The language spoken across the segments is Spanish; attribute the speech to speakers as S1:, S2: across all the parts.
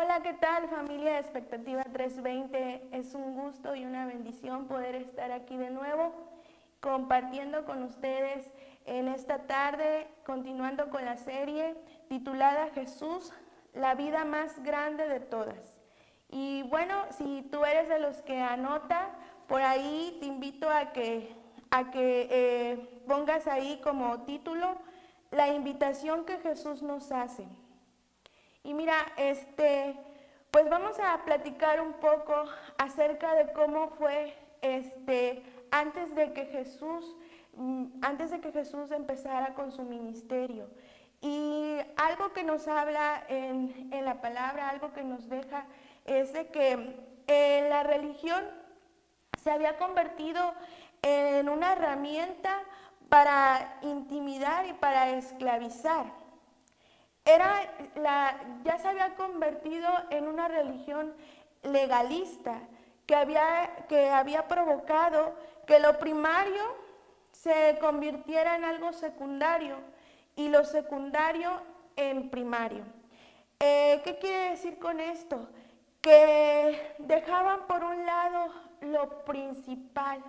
S1: Hola, ¿qué tal, familia de Expectativa 320? Es un gusto y una bendición poder estar aquí de nuevo compartiendo con ustedes en esta tarde, continuando con la serie titulada Jesús, la vida más grande de todas. Y bueno, si tú eres de los que anota, por ahí te invito a que pongas ahí como título la invitación que Jesús nos hace. Y mira, pues vamos a platicar un poco acerca de cómo fue antes de que Jesús empezara con su ministerio. Y algo que nos habla en la palabra, algo que nos deja, es de que la religión se había convertido en una herramienta para intimidar y para esclavizar. Ya se había convertido en una religión legalista que había provocado que lo primario se convirtiera en algo secundario y lo secundario en primario. ¿Qué quiere decir con esto? Que dejaban por un lado lo principal,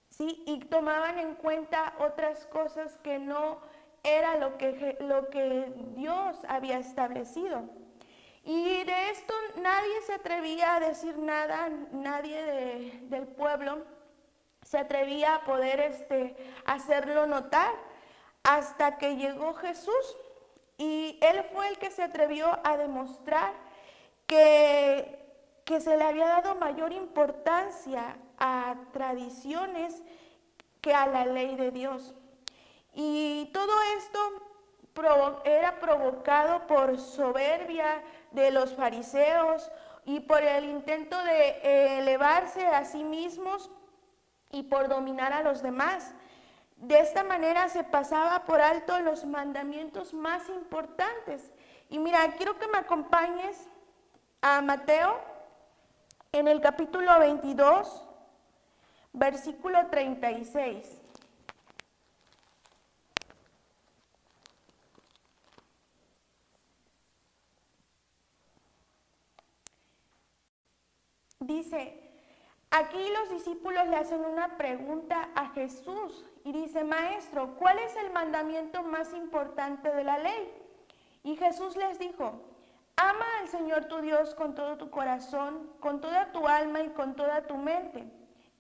S1: ¿sí? Y tomaban en cuenta otras cosas que no era lo que Dios había establecido. Y de esto nadie se atrevía a decir nada, nadie del pueblo se atrevía a poder hacerlo notar hasta que llegó Jesús. Y Él fue el que se atrevió a demostrar que se le había dado mayor importancia a tradiciones que a la ley de Dios. Y todo esto era provocado por soberbia de los fariseos y por el intento de elevarse a sí mismos y por dominar a los demás. De esta manera se pasaba por alto los mandamientos más importantes. Y mira, quiero que me acompañes a Mateo en el capítulo 22, versículo 36. Dice, aquí los discípulos le hacen una pregunta a Jesús y dice, Maestro, ¿cuál es el mandamiento más importante de la ley? Y Jesús les dijo, ama al Señor tu Dios con todo tu corazón, con toda tu alma y con toda tu mente.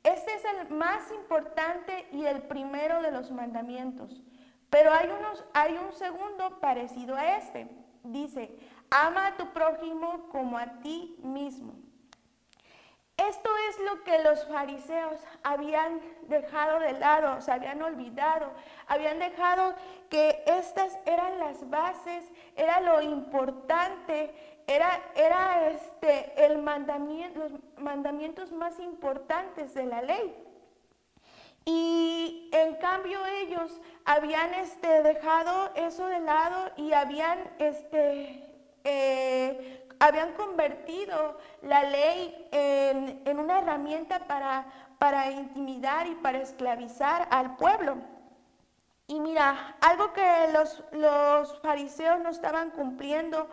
S1: Este es el más importante y el primero de los mandamientos. Pero hay un segundo parecido a este. Dice, ama a tu prójimo como a ti mismo. Esto es lo que los fariseos habían dejado de lado, se habían olvidado, habían dejado que estas eran las bases, era lo importante, era los mandamientos más importantes de la ley. Y en cambio ellos habían dejado eso de lado y habían convertido la ley en una herramienta para intimidar y para esclavizar al pueblo. Y mira, algo que los fariseos no estaban cumpliendo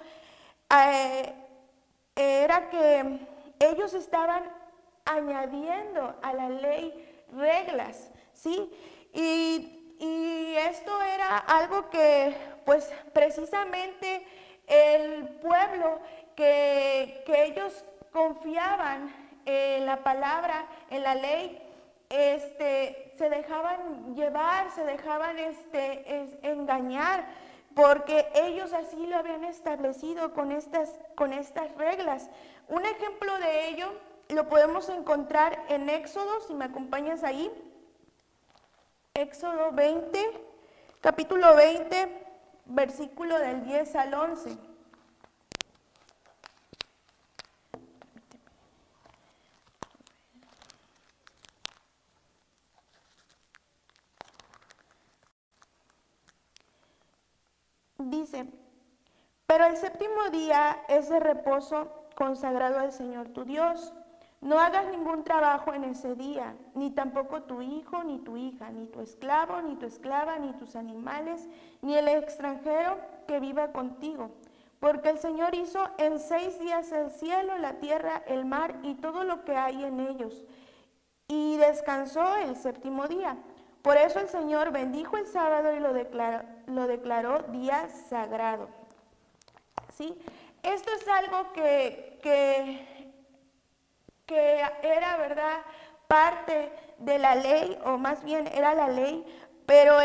S1: era que ellos estaban añadiendo a la ley reglas, ¿sí? Y esto era algo que, pues, precisamente el pueblo que ellos confiaban en la palabra, en la ley, se dejaban llevar, se dejaban engañar, porque ellos así lo habían establecido con estas reglas. Un ejemplo de ello lo podemos encontrar en Éxodo, si me acompañas ahí, Éxodo 20, capítulo 20, versículo del 10 al 11. Dice, pero el séptimo día es de reposo consagrado al Señor tu Dios. No hagas ningún trabajo en ese día, ni tampoco tu hijo, ni tu hija, ni tu esclavo, ni tu esclava, ni tus animales, ni el extranjero que viva contigo. porque el Señor hizo en 6 días el cielo, la tierra, el mar y todo lo que hay en ellos, y descansó el séptimo día. Por eso el Señor bendijo el sábado y lo declaró día sagrado. ¿Sí? Esto es algo que era, ¿verdad?, parte de la ley, o más bien era la ley, pero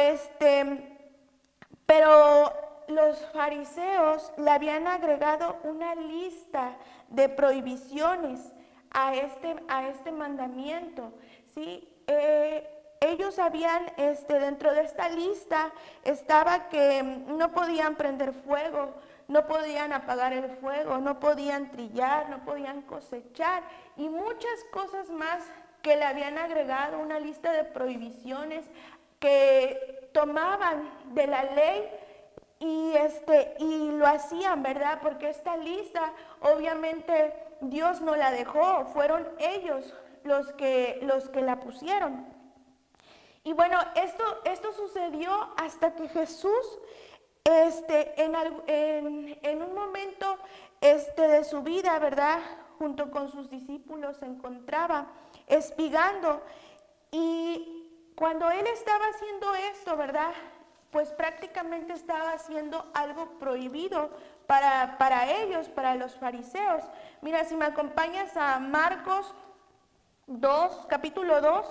S1: los fariseos le habían agregado una lista de prohibiciones a este mandamiento, ¿sí? Ellos habían, dentro de esta lista estaba que no podían prender fuego, no podían apagar el fuego, no podían trillar, no podían cosechar y muchas cosas más que le habían agregado, una lista de prohibiciones que tomaban de la ley y lo hacían, ¿verdad? Porque esta lista obviamente Dios no la dejó, fueron ellos los que la pusieron. Y bueno, esto sucedió hasta que Jesús en un momento de su vida, ¿verdad?, junto con sus discípulos se encontraba espigando, y cuando él estaba haciendo esto, ¿verdad?, pues prácticamente estaba haciendo algo prohibido para ellos, para los fariseos. Mira, si me acompañas a Marcos 2, capítulo 2,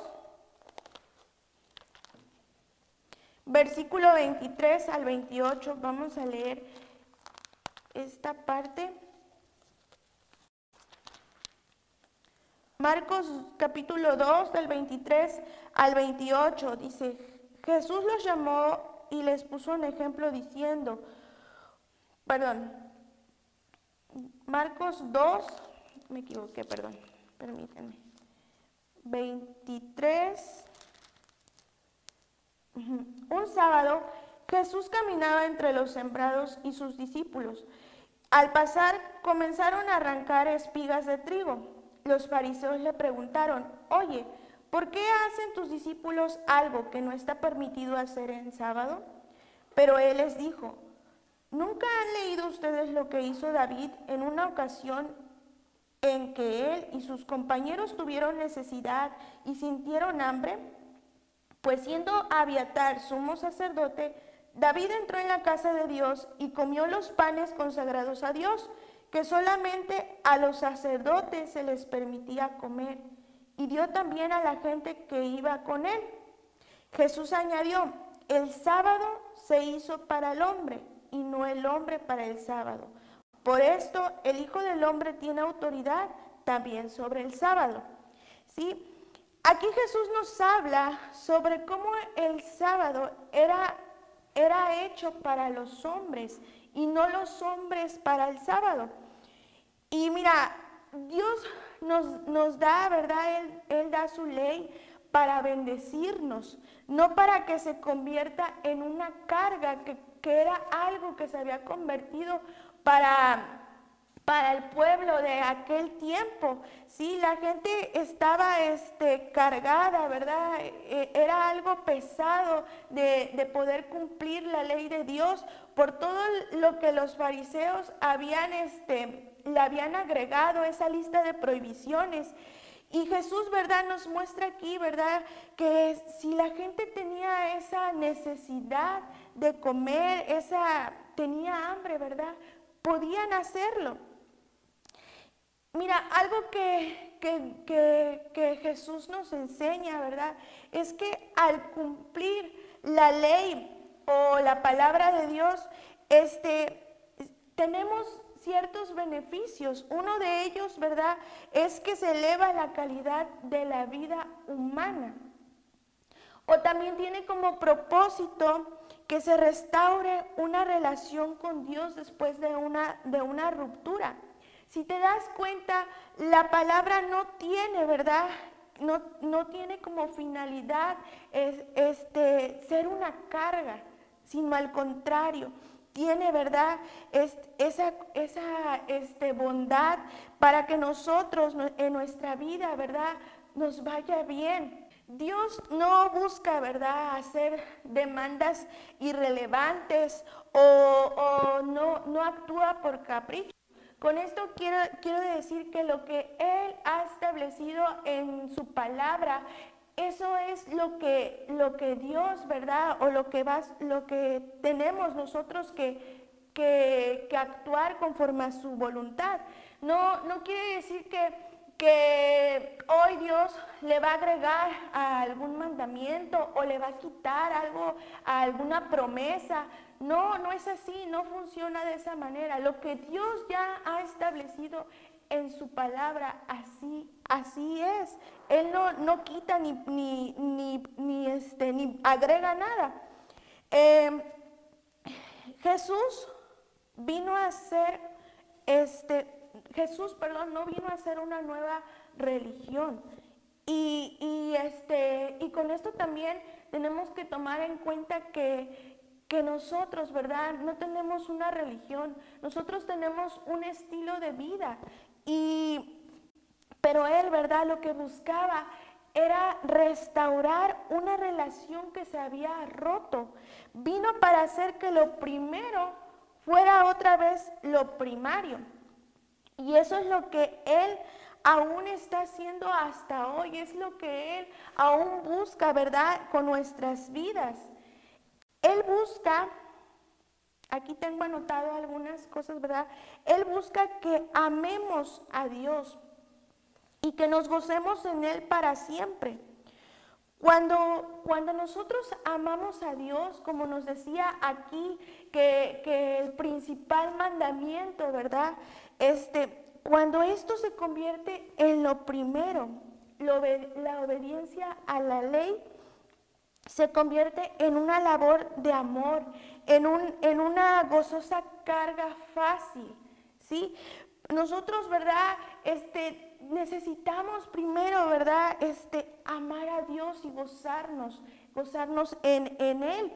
S1: versículo 23 al 28, vamos a leer esta parte. Marcos capítulo 2, del 23 al 28, dice: Jesús los llamó y les puso un ejemplo diciendo, Marcos 2, me equivoqué, permítanme, 23. Un sábado, Jesús caminaba entre los sembrados y sus discípulos. Al pasar, comenzaron a arrancar espigas de trigo. Los fariseos le preguntaron, oye, ¿por qué hacen tus discípulos algo que no está permitido hacer en sábado? Pero él les dijo, ¿nunca han leído ustedes lo que hizo David en una ocasión en que él y sus compañeros tuvieron necesidad y sintieron hambre? Pues siendo Abiatar sumo sacerdote, David entró en la casa de Dios y comió los panes consagrados a Dios, que solamente a los sacerdotes se les permitía comer, y dio también a la gente que iba con él. Jesús añadió, el sábado se hizo para el hombre, y no el hombre para el sábado. Por esto el Hijo del Hombre tiene autoridad también sobre el sábado. ¿Sí? Aquí Jesús nos habla sobre cómo el sábado era hecho para los hombres y no los hombres para el sábado. Y mira, Dios nos da, ¿verdad? Él da su ley para bendecirnos, no para que se convierta en una carga, que era algo que se había convertido para el pueblo de aquel tiempo. Sí, la gente estaba cargada, ¿verdad? Era algo pesado de poder cumplir la ley de Dios por todo lo que los fariseos le habían agregado, esa lista de prohibiciones. Y Jesús, ¿verdad?, nos muestra aquí, ¿verdad?, que si la gente tenía esa necesidad de comer, tenía hambre, ¿verdad?, podían hacerlo. Mira, algo que Jesús nos enseña, ¿verdad?, es que al cumplir la ley o la palabra de Dios, tenemos ciertos beneficios. Uno de ellos, ¿verdad?, es que se eleva la calidad de la vida humana. O también tiene como propósito que se restaure una relación con Dios después de una ruptura. Si te das cuenta, la palabra no tiene, ¿verdad?, no tiene como finalidad ser una carga, sino al contrario, tiene, ¿verdad?, esa bondad para que nosotros en nuestra vida, ¿verdad?, nos vaya bien. Dios no busca, ¿verdad?, hacer demandas irrelevantes o no actúa por capricho. Con esto quiero decir que lo que Él ha establecido en su palabra, eso es lo que Dios, ¿verdad?, o lo que tenemos nosotros que actuar conforme a su voluntad. No quiere decir que hoy Dios le va a agregar a algún mandamiento o le va a quitar algo, a alguna promesa. No es así, no funciona de esa manera. Lo que Dios ya ha establecido en su palabra, así es. Él no quita ni agrega nada. Jesús vino a hacer no vino a hacer una nueva religión. Y con esto también tenemos que tomar en cuenta que nosotros, ¿verdad?, no tenemos una religión, nosotros tenemos un estilo de vida. Pero Él, ¿verdad?, lo que buscaba era restaurar una relación que se había roto. Vino para hacer que lo primero fuera otra vez lo primario. Y eso es lo que Él aún está haciendo hasta hoy, es lo que Él aún busca, ¿verdad?, con nuestras vidas. Él busca, aquí tengo anotado algunas cosas, ¿verdad? Él busca que amemos a Dios y que nos gocemos en Él para siempre. Cuando nosotros amamos a Dios, como nos decía aquí, que el principal mandamiento, ¿verdad?, cuando esto se convierte en lo primero, la obediencia a la ley se convierte en una labor de amor, en una gozosa carga fácil, ¿sí? Nosotros, ¿verdad?, necesitamos primero, ¿verdad?, amar a Dios y gozarnos en Él,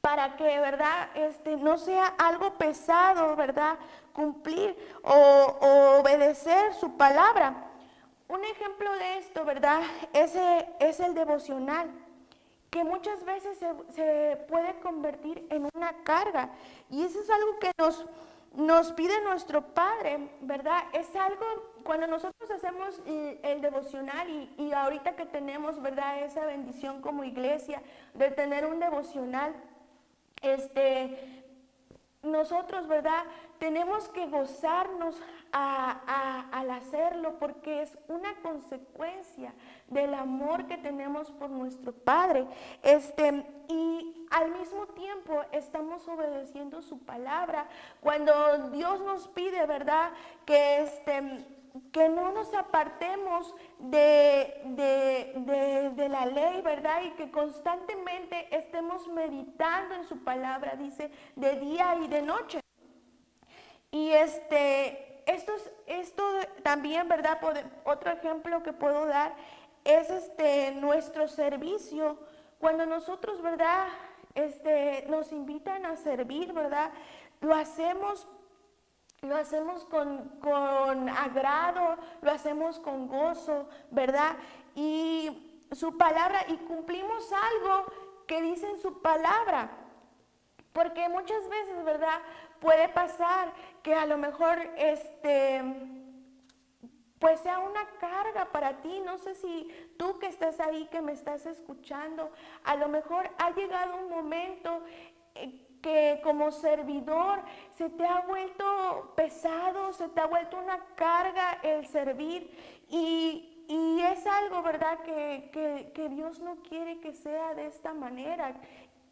S1: para que, ¿verdad?, no sea algo pesado, ¿verdad?, cumplir o obedecer su palabra. Un ejemplo de esto, ¿verdad?, es el devocional, que muchas veces se puede convertir en una carga. Y eso es algo que nos pide nuestro Padre, ¿verdad? Es algo, cuando nosotros hacemos el devocional y ahorita que tenemos, ¿verdad?, esa bendición como iglesia de tener un devocional, nosotros, ¿verdad?, tenemos que gozarnos al hacerlo, porque es una consecuencia del amor que tenemos por nuestro Padre. Y al mismo tiempo estamos obedeciendo su palabra. Cuando Dios nos pide, ¿verdad?, que no nos apartemos de la ley, ¿verdad?, y que constantemente estemos meditando en su palabra, dice, de día y de noche. Y esto también, ¿verdad?, otro ejemplo que puedo dar es nuestro servicio. Cuando nosotros, ¿verdad?, nos invitan a servir, ¿verdad?, lo hacemos con agrado, lo hacemos con gozo, ¿verdad? Y su palabra, y cumplimos algo que dice en su palabra. Porque muchas veces, ¿verdad?, puede pasar que a lo mejor pues sea una carga para ti. No sé si tú que estás ahí, que me estás escuchando, a lo mejor ha llegado un momento que como servidor se te ha vuelto pesado, se te ha vuelto una carga el servir, y es algo, ¿verdad?, que Dios no quiere que sea de esta manera.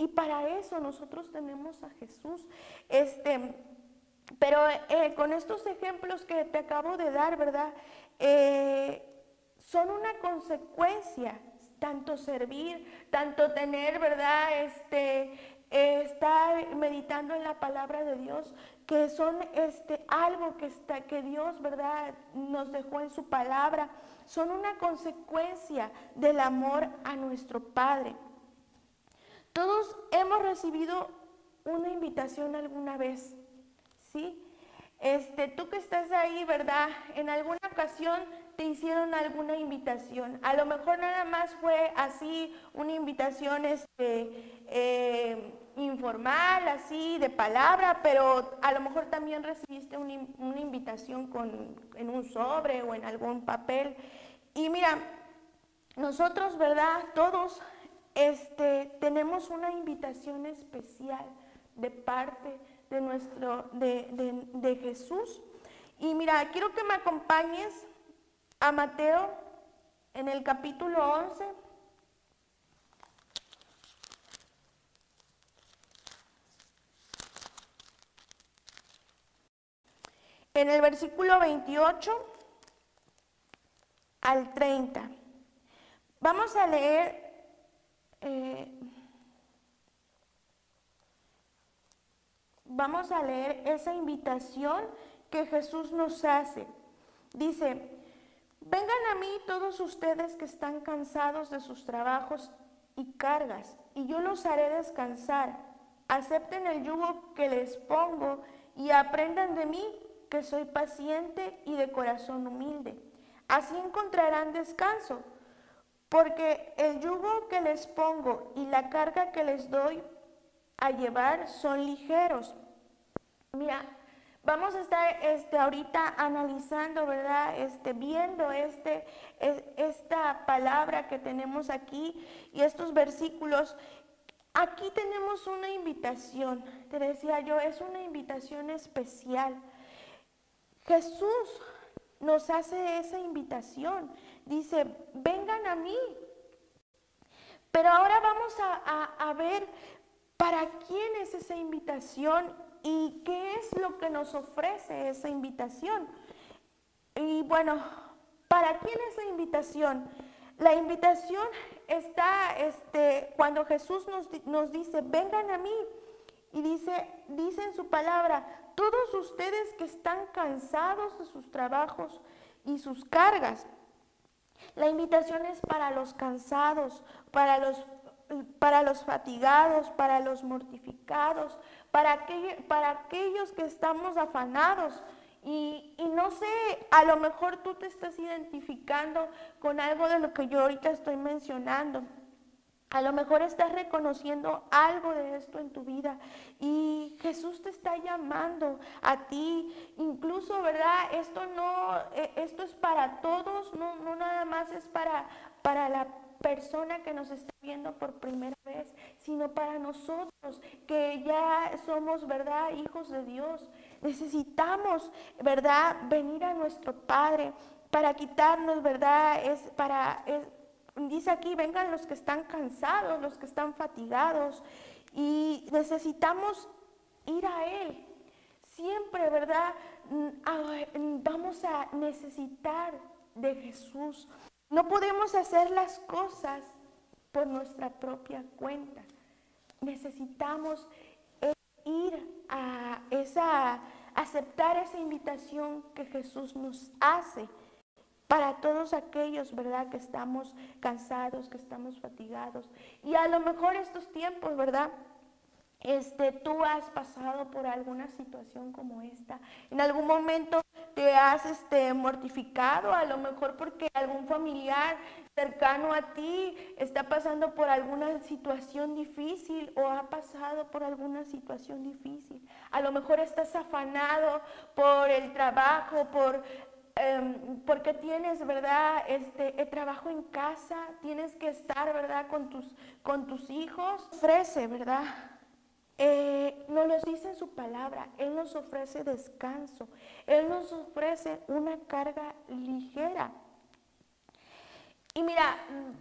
S1: Y para eso nosotros tenemos a Jesús. Pero con estos ejemplos que te acabo de dar, ¿verdad?, son una consecuencia, tanto servir, tanto tener, ¿verdad?, estar meditando en la palabra de Dios, que son algo que Dios, ¿verdad?, nos dejó en su palabra, son una consecuencia del amor a nuestro Padre. Todos hemos recibido una invitación alguna vez, ¿sí? Tú que estás ahí, ¿verdad?, en alguna ocasión te hicieron alguna invitación. A lo mejor nada más fue así una invitación informal, así de palabra, pero a lo mejor también recibiste una invitación en un sobre o en algún papel. Y mira, nosotros, ¿verdad? Todos tenemos una invitación especial de parte de Jesús. Y mira, quiero que me acompañes a Mateo en el capítulo 11. En el versículo 28 al 30. Vamos a leer esa invitación que Jesús nos hace. Dice: vengan a mí todos ustedes que están cansados de sus trabajos y cargas, y yo los haré descansar. Acepten el yugo que les pongo y aprendan de mí, que soy paciente y de corazón humilde. Así encontrarán descanso, porque el yugo que les pongo y la carga que les doy a llevar son ligeros. Mira, vamos a estar ahorita analizando, ¿verdad? Viendo esta palabra que tenemos aquí y estos versículos. Aquí tenemos una invitación, te decía yo, es una invitación especial. Jesús nos hace esa invitación, dice: vengan a mí. Pero ahora vamos a ver para quién es esa invitación y qué es lo que nos ofrece esa invitación. Y bueno, ¿para quién es la invitación? La invitación está cuando Jesús nos dice: vengan a mí. Y dice en su palabra: todos ustedes que están cansados de sus trabajos y sus cargas. La invitación es para los cansados, para los fatigados, para los mortificados, para aquellos que estamos afanados. Y no sé, a lo mejor tú te estás identificando con algo de lo que yo ahorita estoy mencionando. A lo mejor estás reconociendo algo de esto en tu vida y Jesús te está llamando a ti. Incluso, ¿verdad? Esto es para todos, no nada más es para la persona que nos está viendo por primera vez, sino para nosotros que ya somos, ¿verdad?, hijos de Dios. Necesitamos, ¿verdad?, venir a nuestro Padre para quitarnos, ¿verdad? Dice aquí: vengan los que están cansados, los que están fatigados, y necesitamos ir a Él. Siempre, ¿verdad? Vamos a necesitar de Jesús. No podemos hacer las cosas por nuestra propia cuenta. Necesitamos ir a aceptar esa invitación que Jesús nos hace. Para todos aquellos, ¿verdad?, que estamos cansados, que estamos fatigados. Y a lo mejor estos tiempos, ¿verdad?, tú has pasado por alguna situación como esta. En algún momento te has mortificado, a lo mejor porque algún familiar cercano a ti está pasando por alguna situación difícil o ha pasado por alguna situación difícil. A lo mejor estás afanado por el trabajo, porque tienes, ¿verdad?, trabajo en casa, tienes que estar, ¿verdad?, con tus hijos. Ofrece, ¿verdad? Nos lo dice en su palabra. Él nos ofrece descanso. Él nos ofrece una carga ligera. Y mira,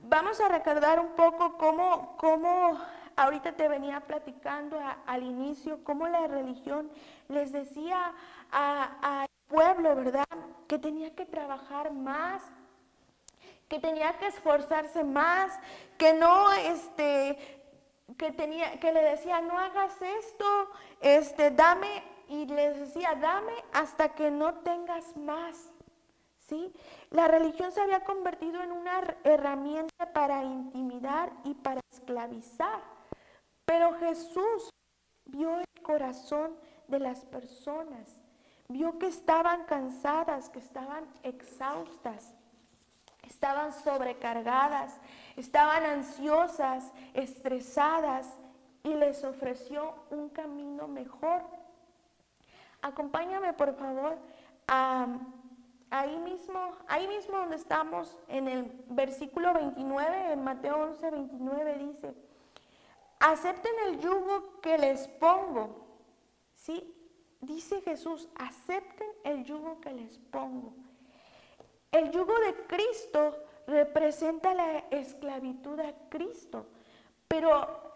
S1: vamos a recordar un poco cómo ahorita te venía platicando al inicio, cómo la religión les decía al pueblo, ¿verdad?, que tenía que trabajar más, que tenía que esforzarse más, que no, que le decía: no hagas esto, dame, y les decía: dame hasta que no tengas más. ¿Sí? La religión se había convertido en una herramienta para intimidar y para esclavizar. Pero Jesús vio el corazón de las personas, vio que estaban cansadas, que estaban exhaustas. estaban sobrecargadas, estaban ansiosas, estresadas, y les ofreció un camino mejor. Acompáñame, por favor, ahí mismo donde estamos, en el versículo 29, en Mateo 11, 29, dice: acepten el yugo que les pongo. ¿Sí? Dice Jesús, acepten el yugo que les pongo. El yugo de Cristo representa la esclavitud a Cristo, pero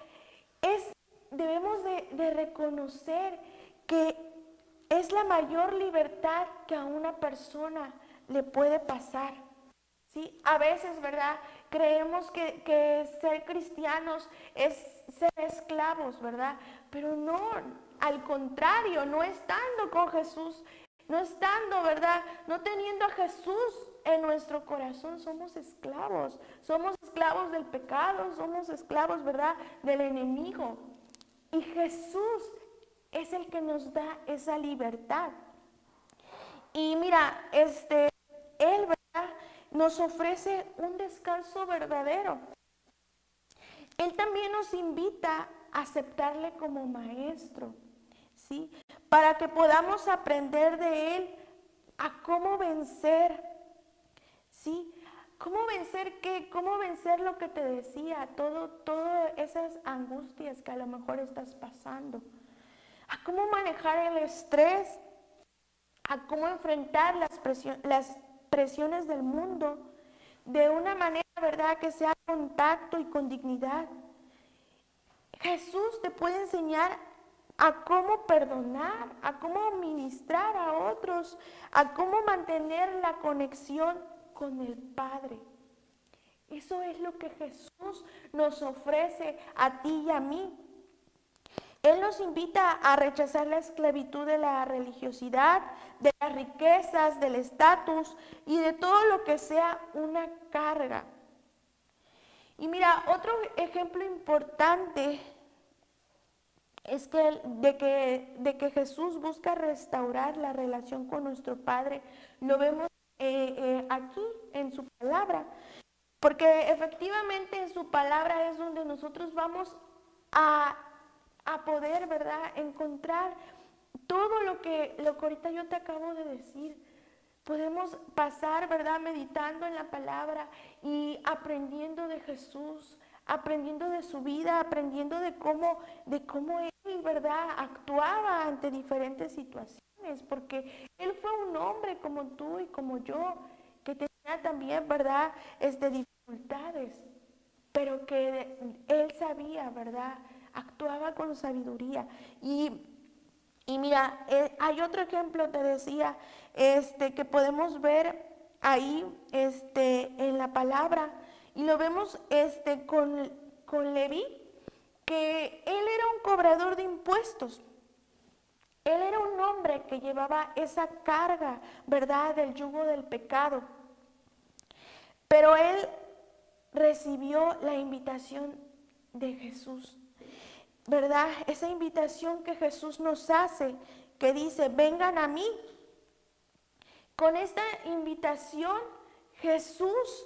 S1: debemos de reconocer que es la mayor libertad que a una persona le puede pasar. ¿Sí? A veces, ¿verdad? Creemos que ser cristianos es ser esclavos, ¿verdad? Pero no, al contrario, no estando con Jesús, no estando, ¿verdad? No teniendo a Jesús en nuestro corazón, somos esclavos del pecado, somos esclavos, ¿verdad? Del enemigo. Y Jesús es el que nos da esa libertad. Y mira, Él, ¿verdad?, nos ofrece un descanso verdadero. Él también nos invita a aceptarle como maestro, ¿sí? Para que podamos aprender de Él a cómo vencer, ¿sí? ¿Cómo vencer qué? ¿Cómo vencer lo que te decía? Todas esas angustias que a lo mejor estás pasando. A cómo manejar el estrés, a cómo enfrentar las presiones del mundo de una manera, ¿verdad?, que sea con tacto y con dignidad. Jesús te puede enseñar a cómo perdonar, a cómo ministrar a otros, a cómo mantener la conexión con el Padre. Eso es lo que Jesús nos ofrece a ti y a mí. Él nos invita a rechazar la esclavitud de la religiosidad, de las riquezas, del estatus y de todo lo que sea una carga. Y mira, otro ejemplo importante es de que Jesús busca restaurar la relación con nuestro Padre. Lo vemos aquí en su palabra, porque efectivamente en su palabra es donde nosotros vamos a poder, ¿verdad?, encontrar todo lo que ahorita yo te acabo de decir. Podemos pasar, ¿verdad?, meditando en la palabra y aprendiendo de Jesús, aprendiendo de su vida, aprendiendo de cómo Él, ¿verdad?, actuaba ante diferentes situaciones, porque Él fue un hombre como tú y como yo, que tenía también, ¿verdad?, dificultades, pero que Él sabía, ¿verdad?, actuaba con sabiduría. Y mira, hay otro ejemplo, te decía, que podemos ver ahí en la palabra, y lo vemos con Leví, que él era un cobrador de impuestos. Él era un hombre que llevaba esa carga, ¿verdad?, del yugo del pecado. Pero él recibió la invitación de Jesús, ¿verdad? Esa invitación que Jesús nos hace, que dice, vengan a mí. Con esta invitación, Jesús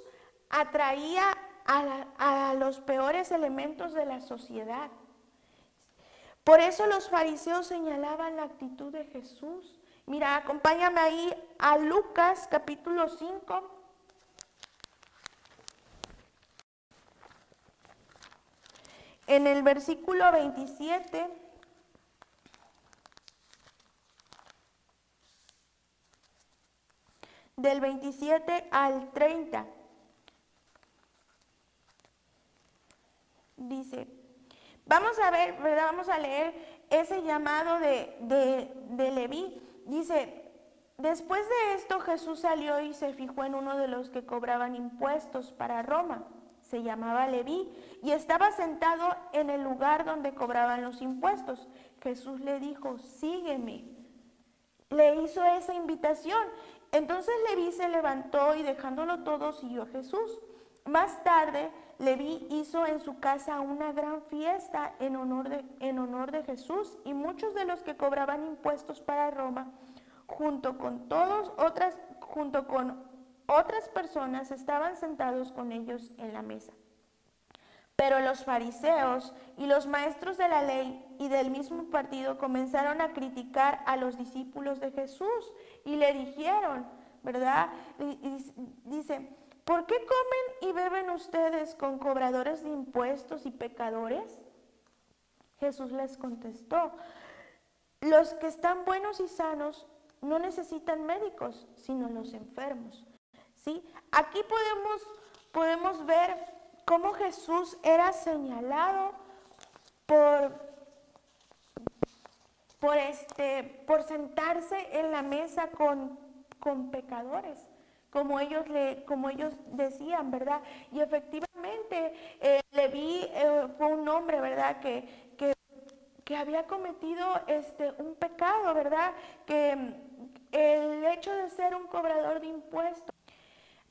S1: atraía a los peores elementos de la sociedad. Por eso los fariseos señalaban la actitud de Jesús. Mira, acompáñame ahí a Lucas capítulo 5. En el versículo 27, del 27 al 30, dice, vamos a ver, ¿verdad? Vamos a leer ese llamado de Leví. Dice, después de esto Jesús salió y se fijó en uno de los que cobraban impuestos para Roma. Se llamaba Leví y estaba sentado en el lugar donde cobraban los impuestos. Jesús le dijo, sígueme. Le hizo esa invitación. Entonces Leví se levantó y dejándolo todo siguió a Jesús. Más tarde, Leví hizo en su casa una gran fiesta en honor de Jesús, y muchos de los que cobraban impuestos para Roma, junto con otras personas estaban sentados con ellos en la mesa. Pero los fariseos y los maestros de la ley y del mismo partido comenzaron a criticar a los discípulos de Jesús y le dijeron, ¿verdad? Dice, ¿por qué comen y beben ustedes con cobradores de impuestos y pecadores? Jesús les contestó, los que están buenos y sanos no necesitan médicos, sino los enfermos. ¿Sí? Aquí podemos ver cómo Jesús era señalado por sentarse en la mesa con pecadores, como ellos decían, ¿verdad? Y efectivamente, Leví fue un hombre, ¿verdad? Que había cometido un pecado, ¿verdad? Que el hecho de ser un cobrador de impuestos.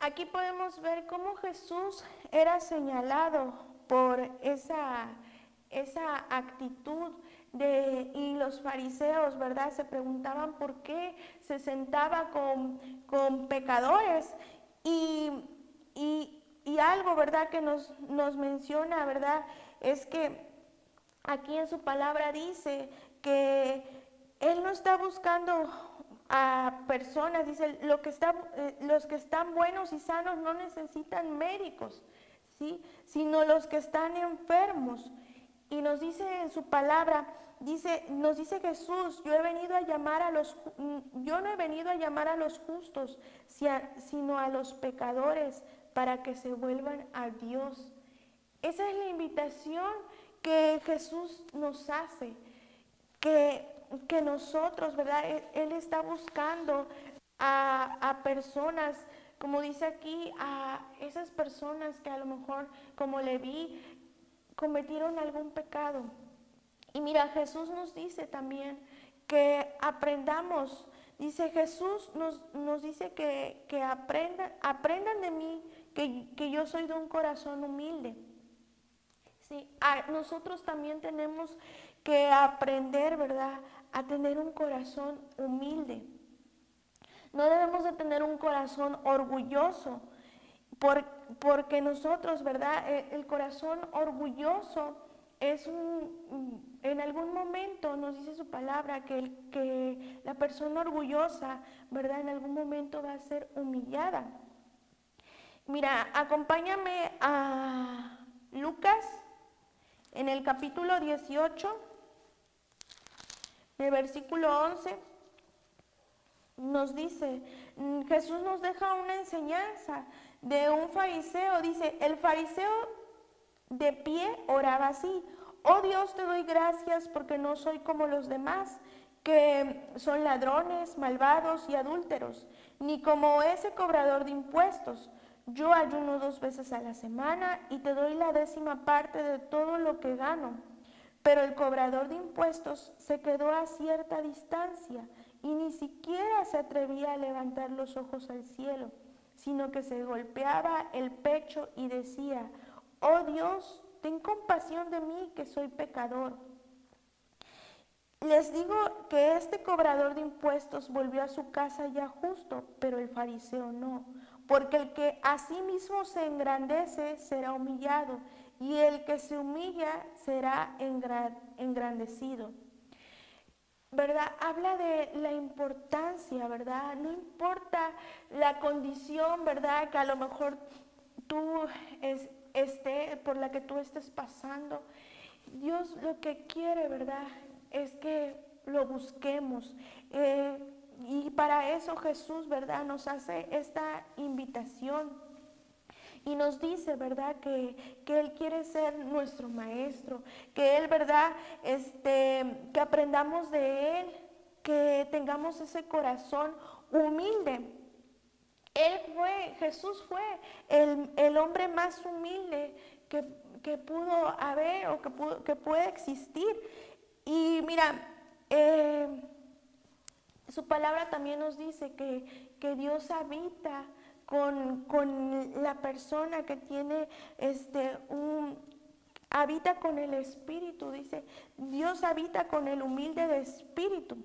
S1: Aquí podemos ver cómo Jesús era señalado por esa actitud y los fariseos, ¿verdad? Se preguntaban por qué se sentaba con pecadores y algo, ¿verdad? Que nos menciona, ¿verdad? Es que aquí en su palabra dice que Él no está buscando a personas, dice, los que están buenos y sanos no necesitan médicos, ¿sí? Sino los que están enfermos. Y nos dice en su palabra, nos dice Jesús, yo no he venido a llamar a los justos, sino a los pecadores, para que se vuelvan a Dios. Esa es la invitación que Jesús nos hace, que nosotros, ¿verdad? Él está buscando a personas, como dice aquí, a esas personas que a lo mejor, como Leví, cometieron algún pecado. Y mira, Jesús nos dice también que aprendamos, dice Jesús, nos dice que aprendan de mí, que yo soy de un corazón humilde. Sí, nosotros también tenemos que aprender, ¿verdad?, a tener un corazón humilde. No debemos de tener un corazón orgulloso, porque nosotros, ¿verdad?, el corazón orgulloso es en algún momento nos dice su palabra que la persona orgullosa, ¿verdad?, en algún momento va a ser humillada. Mira, acompáñame a Lucas en el capítulo 18, en el versículo 11, nos dice, Jesús nos deja una enseñanza de un fariseo. Dice, el fariseo de pie oraba así, oh Dios, te doy gracias porque no soy como los demás, que son ladrones, malvados y adúlteros, ni como ese cobrador de impuestos. Yo ayuno 2 veces a la semana y te doy la 10ª parte de todo lo que gano. Pero el cobrador de impuestos se quedó a cierta distancia y ni siquiera se atrevía a levantar los ojos al cielo, sino que se golpeaba el pecho y decía, oh Dios, ten compasión de mí que soy pecador. Les digo que este cobrador de impuestos volvió a su casa ya justo, pero el fariseo no, porque el que a sí mismo se engrandece será humillado, y el que se humilla será engrandecido. ¿Verdad? Habla de la importancia, ¿verdad? No importa la condición, ¿verdad?, que a lo mejor por la que tú estés pasando. Dios lo que quiere, ¿verdad?, es que lo busquemos. Y para eso Jesús, ¿verdad?, nos hace esta invitación. Y nos dice, ¿verdad?, que Él quiere ser nuestro maestro, que Él, ¿verdad?, que aprendamos de Él, que tengamos ese corazón humilde. Jesús fue el hombre más humilde que pudo haber o que puede existir. Y mira, su palabra también nos dice que Dios habita con la persona que tiene habita con el espíritu, dice, Dios habita con el humilde de espíritu.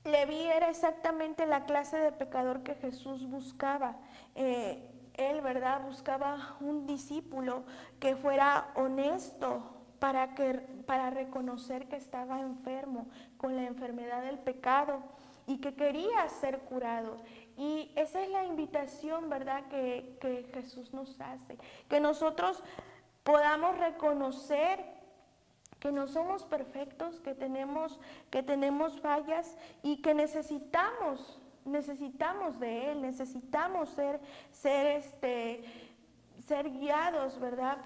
S1: Leví era exactamente la clase de pecador que Jesús buscaba. Él, ¿verdad? Buscaba un discípulo que fuera honesto para reconocer que estaba enfermo con la enfermedad del pecado y que quería ser curado. Y esa es la invitación, ¿verdad? Que Jesús nos hace. Que nosotros podamos reconocer que no somos perfectos, que tenemos fallas y que necesitamos de Él, necesitamos ser guiados, ¿verdad?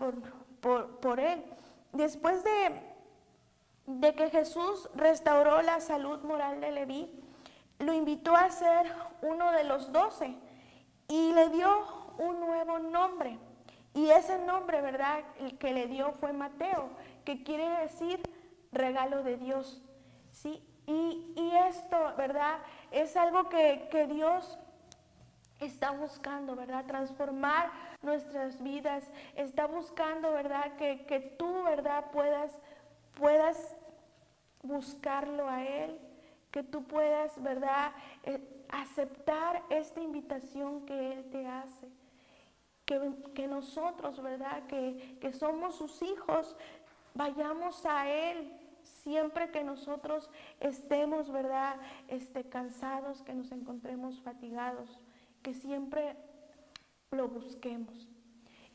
S1: Por Él. Después de que Jesús restauró la salud moral de Leví, lo invitó a ser uno de los 12 y le dio un nuevo nombre. Y ese nombre, ¿verdad?, el que le dio fue Mateo, que quiere decir regalo de Dios, ¿sí? Y esto, ¿verdad?, es algo que Dios está buscando, ¿verdad?, transformar nuestras vidas, está buscando, ¿verdad?, que tú, ¿verdad?, puedas buscarlo a Él, que tú puedas, ¿verdad?, aceptar esta invitación que Él te hace. Que nosotros, ¿verdad?, que somos sus hijos, vayamos a Él siempre que nosotros estemos, ¿verdad?, cansados, que nos encontremos fatigados, que siempre lo busquemos.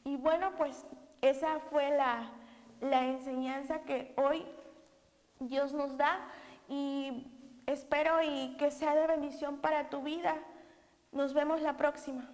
S1: Y bueno, pues esa fue la enseñanza que hoy Dios nos da y espero y que sea de bendición para tu vida. Nos vemos la próxima.